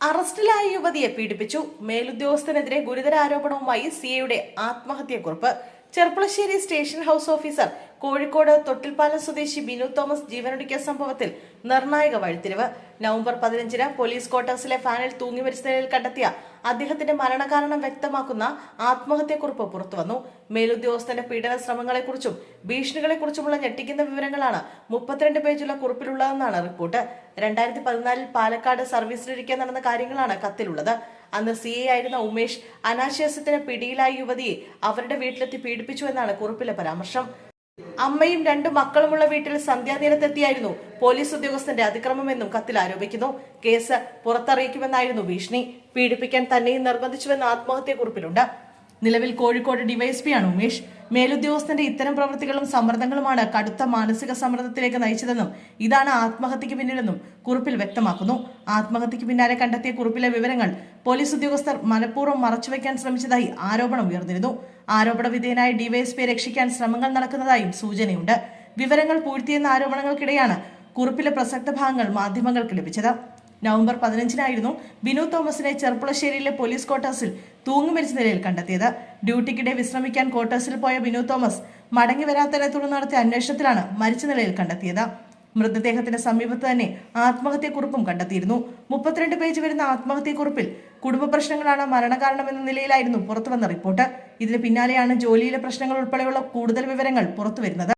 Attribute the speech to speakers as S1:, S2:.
S1: അറസ്റ്റിലായ യുവതിയെ പീഡിപ്പിച്ചു. മേലുദ്യോഗസ്ഥനെതിരെ ഗുരുതര ആരോപണവുമായി സിഐയുടെ ആത്മഹത്യാക്കുറിപ്പ്. Cherpulassery station house officer Kozhikode Thottilpalam സ്വദേശി ബിനു തോമസ് ജീവനൊടുക്കിയ സംഭവത്തിൽ നിർണായക വഴിത്തിരിവ്. നവംബർ 15-ന് പോലീസ് ക്വാർട്ടേഴ്സിലെ ഫാനിൽ തൂങ്ങിമരിച്ച നിലയിൽ കണ്ടെത്തിയ അദ്ദേഹത്തിന്റെ മരണകാരണം വ്യക്തമാക്കുന്ന ആത്മഹത്യാക്കുറിപ്പ് പുറത്തുവന്നു. മേലുദ്യോഗസ്ഥന്റെ പീഡന ശ്രമങ്ങളെക്കുറിച്ചും ഭീഷണികളെക്കുറിച്ചുമുള്ള ഞെട്ടിക്കുന്ന വിവരങ്ങളാണ് 32 പേജുള്ള കുറിപ്പിലുള്ളതെന്നാണ് റിപ്പോർട്ട്. 2014-ൽ പാലക്കാട് സർവീസിലിരിക്കെ നടന്ന കാര്യങ്ങളാണ് കത്തിലുള്ളത്. അന്ന് സിഐ ആയിരുന്ന ഉമേഷ് അനാശാസ്യത്തിന് പിടിയിലായ യുവതിയെ അവരുടെ വീട്ടിലെത്തി പീഡിപ്പിച്ചു എന്നാണ് കുറിപ്പിലെ പരാമർശം. അമ്മയും 2 മക്കളുമുള്ള വീട്ടിൽ സന്ധ്യാനേരത്തെത്തിയായിരുന്നു പോലീസ് ഉദ്യോഗസ്ഥന്റെ അതിക്രമമെന്നും കത്തിൽ ആരോപിക്കുന്നു. കേസ് പുറത്തറിയിക്കുമെന്നായിരുന്നു ഭീഷണി. പീഡിപ്പിക്കാൻ തന്നെയും നിർബന്ധിച്ചുവെന്ന് ആത്മഹത്യാക്കുറിപ്പിലുണ്ട്. നിലവിൽ കോഴിക്കോട് ഡിവൈഎസ്പിയാണ് ഉമേഷ്. മേലുദ്യോഗസ്ഥന്റെ ഇത്തരം പ്രവൃത്തികളും സമ്മർദ്ദങ്ങളുമാണ് കടുത്ത മാനസിക സമ്മർദ്ദത്തിലേക്ക് നയിച്ചതെന്നും ഇതാണ് ആത്മഹത്യക്ക് പിന്നിലെന്നും കുറിപ്പിൽ വ്യക്തമാക്കുന്നു. ആത്മഹത്യക്ക് പിന്നാലെ കണ്ടെത്തിയ കുറിപ്പിലെ വിവരങ്ങൾ പോലീസ് ഉദ്യോഗസ്ഥർ മനഃപൂർവ്വം മറച്ചുവെക്കാൻ ശ്രമിച്ചതായി ആരോപണം ഉയർന്നിരുന്നു. ആരോപണ വിധേയനായ ഡിവൈഎസ്പിയെ രക്ഷിക്കാൻ ശ്രമങ്ങൾ നടക്കുന്നതായും സൂചനയുണ്ട്. വിവരങ്ങൾ പൂഴ്ത്തിയെന്ന ആരോപണങ്ങൾക്കിടെയാണ് കുറിപ്പിലെ പ്രസക്ത ഭാഗങ്ങൾ മാധ്യമങ്ങൾക്ക് ലഭിച്ചത്. നവംബർ 15-നായിരുന്നു ബിനു തോമസിനെ ചെർപ്പുളശ്ശേരിയിലെ പോലീസ് ക്വാർട്ടേഴ്സിൽ തൂങ്ങിമരിച്ച നിലയിൽ കണ്ടെത്തിയത്. ഡ്യൂട്ടിക്കിടെ വിശ്രമിക്കാൻ ക്വാർട്ടേഴ്സിൽ പോയ ബിനു തോമസ് മടങ്ങി വരാത്തതിനെ തുടർന്ന് നടത്തിയ അന്വേഷണത്തിലാണ് മരിച്ച നിലയിൽ കണ്ടെത്തിയത്. മൃതദേഹത്തിന്റെ സമീപത്ത് തന്നെ ആത്മഹത്യാക്കുറിപ്പും കണ്ടെത്തിയിരുന്നു. 32 പേജ് വരുന്ന ആത്മഹത്യാക്കുറിപ്പിൽ കുടുംബ പ്രശ്നങ്ങളാണ് മരണകാരണമെന്ന നിലയിലായിരുന്നു പുറത്തുവന്ന റിപ്പോർട്ട്. ഇതിന് പിന്നാലെയാണ് ജോലിയിലെ പ്രശ്നങ്ങൾ ഉൾപ്പെടെയുള്ള കൂടുതൽ വിവരങ്ങൾ പുറത്തുവരുന്നത്.